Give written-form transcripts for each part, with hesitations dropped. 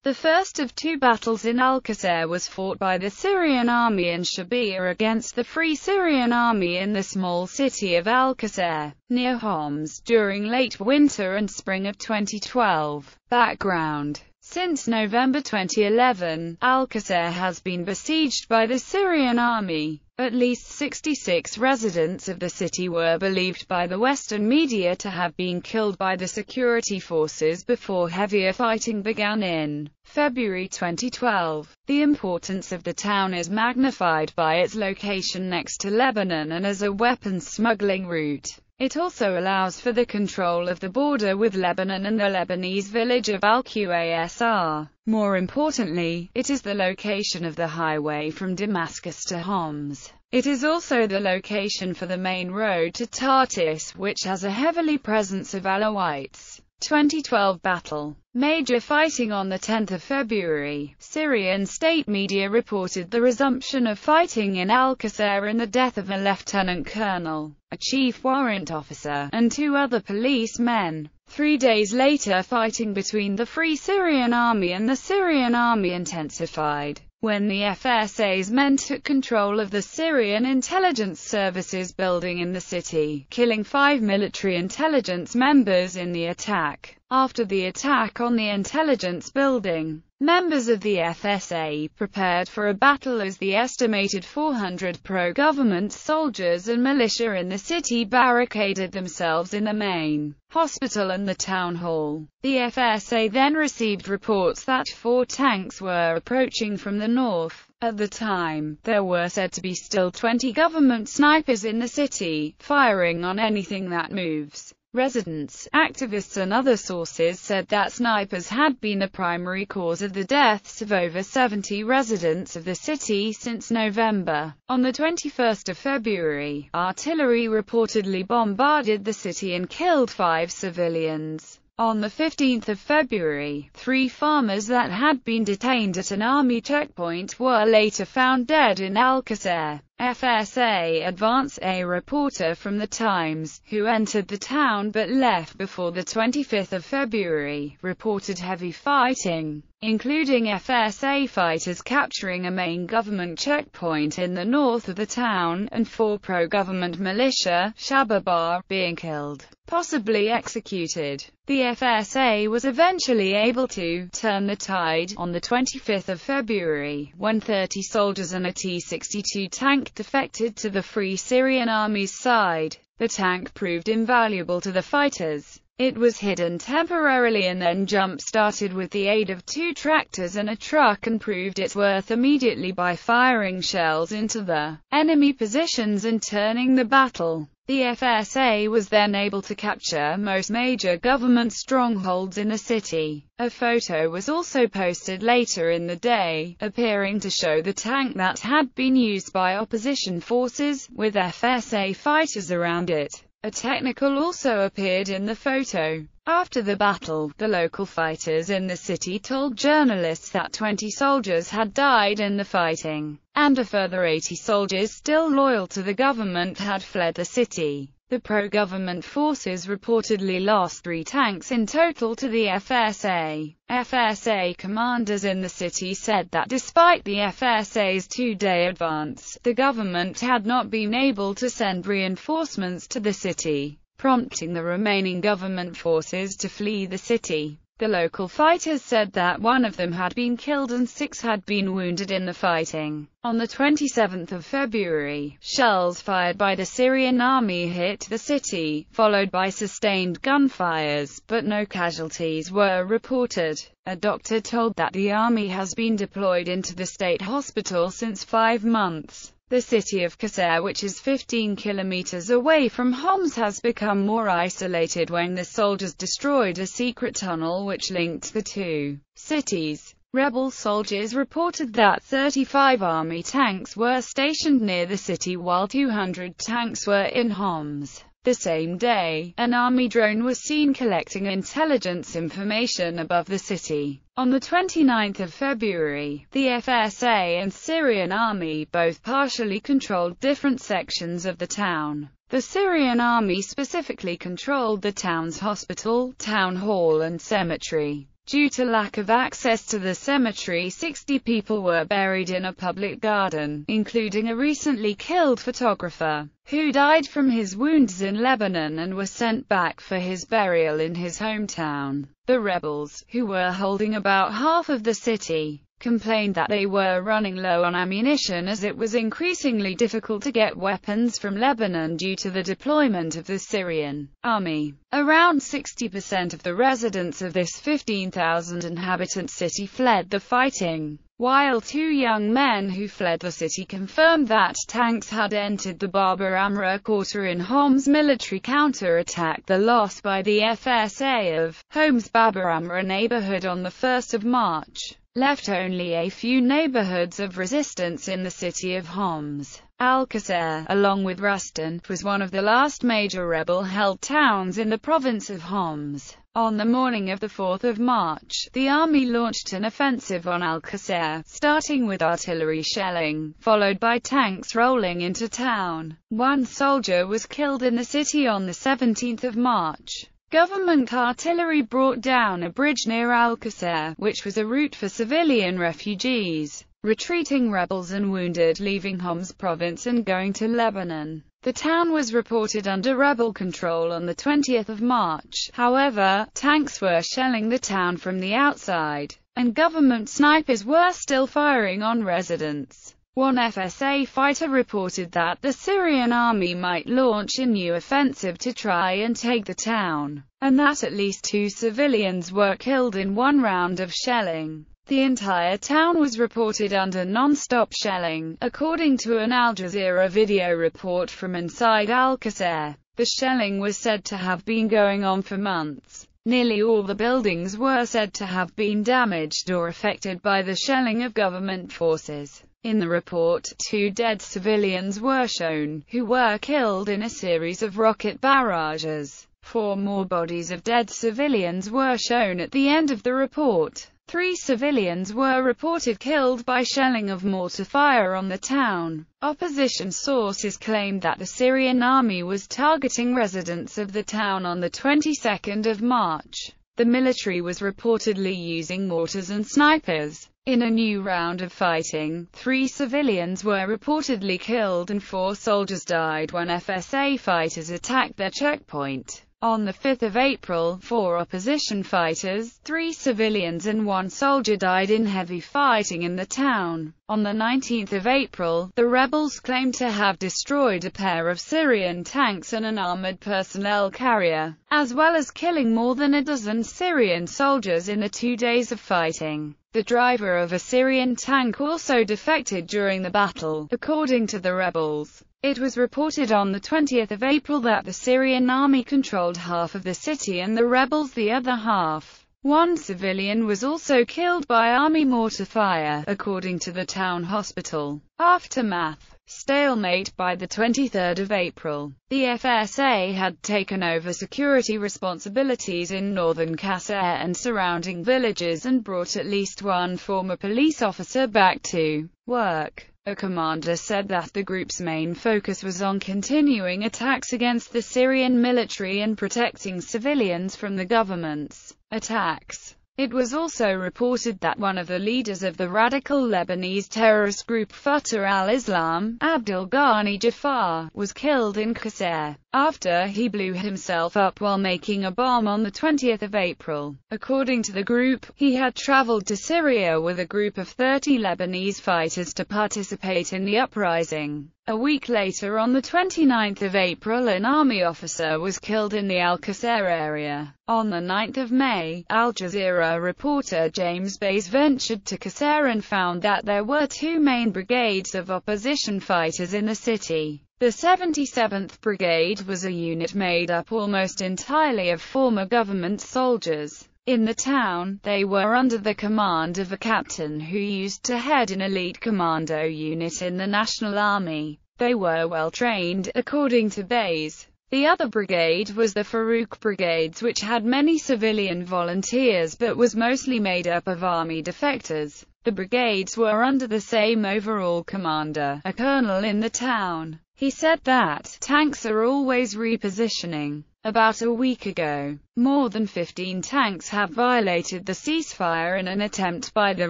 The first of two battles in al-Qusayr was fought by the Syrian army in Shabia against the Free Syrian Army in the small city of al-Qusayr, near Homs, during late winter and spring of 2012. Background: since November 2011, al-Qusayr has been besieged by the Syrian army. At least 66 residents of the city were believed by the Western media to have been killed by the security forces before heavier fighting began in February 2012. The importance of the town is magnified by its location next to Lebanon and as a weapons smuggling route. It also allows for the control of the border with Lebanon and the Lebanese village of al-Qusayr. More importantly, it is the location of the highway from Damascus to Homs. It is also the location for the main road to Tartus, which has a heavily presence of Alawites. 2012 battle. Major fighting on 10 February. Syrian state media reported the resumption of fighting in al-Qusayr and the death of a lieutenant colonel, a chief warrant officer, and 2 other policemen. 3 days later, fighting between the Free Syrian Army and the Syrian Army intensified, when the FSA's men took control of the Syrian intelligence services building in the city, killing 5 military intelligence members in the attack. After the attack on the intelligence building, members of the FSA prepared for a battle as the estimated 400 pro-government soldiers and militia in the city barricaded themselves in the main hospital and the town hall. The FSA then received reports that 4 tanks were approaching from the north. At the time, there were said to be still 20 government snipers in the city, firing on anything that moves. Residents, activists and other sources said that snipers had been the primary cause of the deaths of over 70 residents of the city since November. On the 21st of February, artillery reportedly bombarded the city and killed 5 civilians. On the 15th of February, 3 farmers that had been detained at an army checkpoint were later found dead in al-Qusayr. FSA advance: a reporter from The Times, who entered the town but left before the 25th of February, reported heavy fighting, including FSA fighters capturing a main government checkpoint in the north of the town, and 4 pro-government militia, Shababa, being killed, possibly executed. The FSA was eventually able to turn the tide on the 25th of February, when 30 soldiers and a T-62 tank defected to the Free Syrian Army's side. The tank proved invaluable to the fighters. It was hidden temporarily and then jump-started with the aid of 2 tractors and a truck, and proved its worth immediately by firing shells into the enemy positions and turning the battle. The FSA was then able to capture most major government strongholds in the city. A photo was also posted later in the day, appearing to show the tank that had been used by opposition forces, with FSA fighters around it. A technical also appeared in the photo. After the battle, the local fighters in the city told journalists that 20 soldiers had died in the fighting, and a further 80 soldiers still loyal to the government had fled the city. The pro-government forces reportedly lost 3 tanks in total to the FSA. FSA commanders in the city said that despite the FSA's 2-day advance, the government had not been able to send reinforcements to the city, prompting the remaining government forces to flee the city. The local fighters said that 1 of them had been killed and 6 had been wounded in the fighting. On the 27th of February, shells fired by the Syrian army hit the city, followed by sustained gunfires, but no casualties were reported. A doctor told that the army has been deployed into the state hospital since 5 months. The city of Qusayr, which is 15 kilometers away from Homs, has become more isolated when the soldiers destroyed a secret tunnel which linked the 2 cities. Rebel soldiers reported that 35 army tanks were stationed near the city while 200 tanks were in Homs. The same day, an army drone was seen collecting intelligence information above the city. On the 29th of February, the FSA and Syrian army both partially controlled different sections of the town. The Syrian army specifically controlled the town's hospital, town hall and cemetery. Due to lack of access to the cemetery, 60 people were buried in a public garden, including a recently killed photographer, who died from his wounds in Lebanon and was sent back for his burial in his hometown. The rebels, who were holding about half of the city, complained that they were running low on ammunition as it was increasingly difficult to get weapons from Lebanon due to the deployment of the Syrian army. Around 60% of the residents of this 15,000-inhabitant city fled the fighting, while 2 young men who fled the city confirmed that tanks had entered the Baba Amra quarter in Homs. Military counter-attack. The loss by the FSA of Homs' Baba Amra neighborhood on the 1st of March left only a few neighborhoods of resistance in the city of Homs. Al-Qusayr, along with Rustan, was one of the last major rebel-held towns in the province of Homs. On the morning of the 4th of March, the army launched an offensive on Al-Qusayr, starting with artillery shelling, followed by tanks rolling into town. 1 soldier was killed in the city on the 17th of March. Government artillery brought down a bridge near Al-Qusayr, which was a route for civilian refugees, retreating rebels and wounded leaving Homs province and going to Lebanon. The town was reported under rebel control on the 20th of March. However, tanks were shelling the town from the outside, and government snipers were still firing on residents. One FSA fighter reported that the Syrian army might launch a new offensive to try and take the town, and that at least 2 civilians were killed in one round of shelling. The entire town was reported under non-stop shelling, according to an Al Jazeera video report from inside Al-Qusayr. The shelling was said to have been going on for months. Nearly all the buildings were said to have been damaged or affected by the shelling of government forces. In the report, 2 dead civilians were shown, who were killed in a series of rocket barrages. 4 more bodies of dead civilians were shown at the end of the report. 3 civilians were reported killed by shelling of mortar fire on the town. Opposition sources claimed that the Syrian army was targeting residents of the town on the 22nd of March. The military was reportedly using mortars and snipers. In a new round of fighting, 3 civilians were reportedly killed and 4 soldiers died when FSA fighters attacked their checkpoint. On the 5th of April, 4 opposition fighters, 3 civilians and 1 soldier died in heavy fighting in the town. On the 19th of April, the rebels claimed to have destroyed a pair of Syrian tanks and an armored personnel carrier, as well as killing more than a dozen Syrian soldiers in the 2 days of fighting. The driver of a Syrian tank also defected during the battle, according to the rebels. It was reported on the 20th of April that the Syrian army controlled half of the city and the rebels the other half. 1 civilian was also killed by army mortar fire, according to the town hospital. Aftermath. Stalemate. By the 23rd of April, the FSA had taken over security responsibilities in northern Qusayr and surrounding villages and brought at least 1 former police officer back to work. A commander said that the group's main focus was on continuing attacks against the Syrian military and protecting civilians from the government's attacks. It was also reported that one of the leaders of the radical Lebanese terrorist group Fatah al-Islam, Abdul Ghani Jafar, was killed in Qusayr after he blew himself up while making a bomb on the 20th of April. According to the group, he had traveled to Syria with a group of 30 Lebanese fighters to participate in the uprising. A week later, on the 29th of April, an army officer was killed in the Al-Qusayr area. On the 9th of May, Al Jazeera reporter James Bays ventured to Qusayr and found that there were 2 main brigades of opposition fighters in the city. The 77th Brigade was a unit made up almost entirely of former government soldiers. In the town, they were under the command of a captain who used to head an elite commando unit in the National Army. They were well trained, according to Bays. The other brigade was the Farouk Brigades, which had many civilian volunteers but was mostly made up of army defectors. The brigades were under the same overall commander, a colonel in the town. He said that tanks are always repositioning. About a week ago, more than 15 tanks have violated the ceasefire in an attempt by the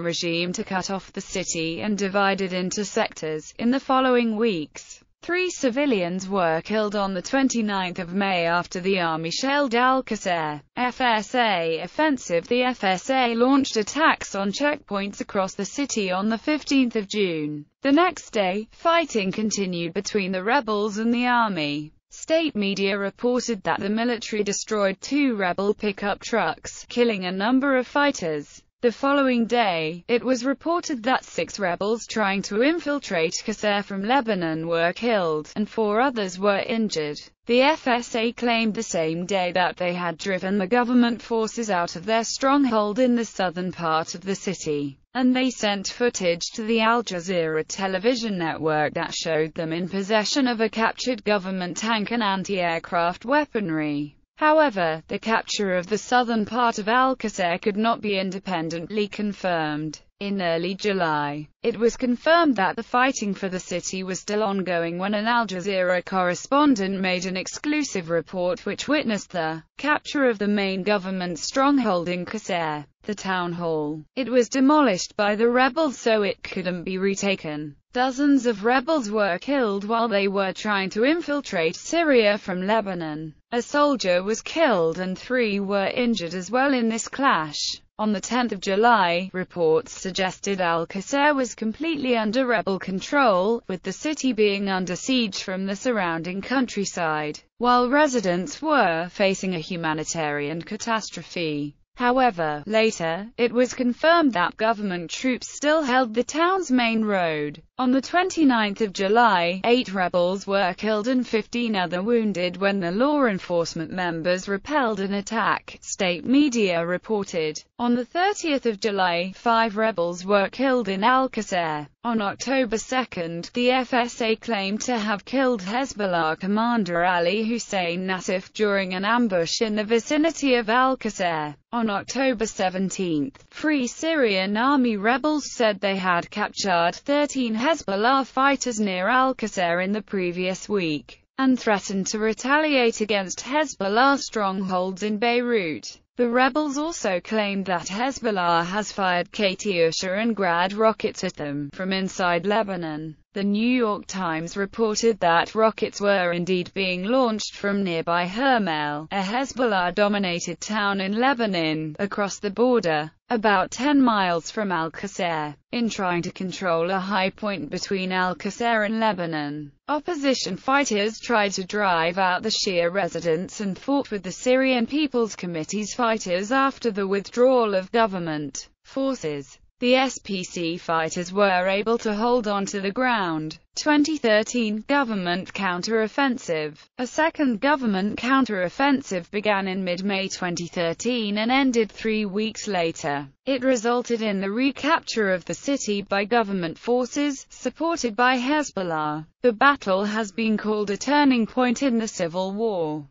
regime to cut off the city and divide it into sectors. In the following weeks, 3 civilians were killed on the 29th of May after the army shelled al-Qusayr. FSA offensive. The FSA launched attacks on checkpoints across the city on the 15th of June. The next day, fighting continued between the rebels and the army. State media reported that the military destroyed 2 rebel pickup trucks, killing a number of fighters. The following day, it was reported that 6 rebels trying to infiltrate Qusayr from Lebanon were killed, and 4 others were injured. The FSA claimed the same day that they had driven the government forces out of their stronghold in the southern part of the city, and they sent footage to the Al Jazeera television network that showed them in possession of a captured government tank and anti-aircraft weaponry. However, the capture of the southern part of al-Qusayr could not be independently confirmed. In early July, it was confirmed that the fighting for the city was still ongoing when an Al Jazeera correspondent made an exclusive report which witnessed the capture of the main government stronghold in Qusayr, the town hall. It was demolished by the rebels so it couldn't be retaken. Dozens of rebels were killed while they were trying to infiltrate Syria from Lebanon. A soldier was killed and 3 were injured as well in this clash. On the 10th of July, reports suggested al-Qusayr was completely under rebel control, with the city being under siege from the surrounding countryside, while residents were facing a humanitarian catastrophe. However, later, it was confirmed that government troops still held the town's main road. On the 29th of July, 8 rebels were killed and 15 other wounded when the law enforcement members repelled an attack, state media reported. On the 30th of July, 5 rebels were killed in al-Qusayr. On October 2, the FSA claimed to have killed Hezbollah commander Ali Hussein Nassif during an ambush in the vicinity of al-Qusayr. On October 17, Free Syrian Army rebels said they had captured 13 Hezbollah fighters near al-Qusayr in the previous week, and threatened to retaliate against Hezbollah strongholds in Beirut. The rebels also claimed that Hezbollah has fired Katyusha and Grad rockets at them from inside Lebanon. The New York Times reported that rockets were indeed being launched from nearby Hermel, a Hezbollah-dominated town in Lebanon, across the border, about 10 miles from al-Qusayr, in trying to control a high point between al-Qusayr and Lebanon. Opposition fighters tried to drive out the Shia residents and fought with the Syrian People's Committee's fighters after the withdrawal of government forces. The SPC fighters were able to hold on to the ground. 2013 government counter-offensive. A second government counter-offensive began in mid-May 2013 and ended 3 weeks later. It resulted in the recapture of the city by government forces, supported by Hezbollah. The battle has been called a turning point in the civil war.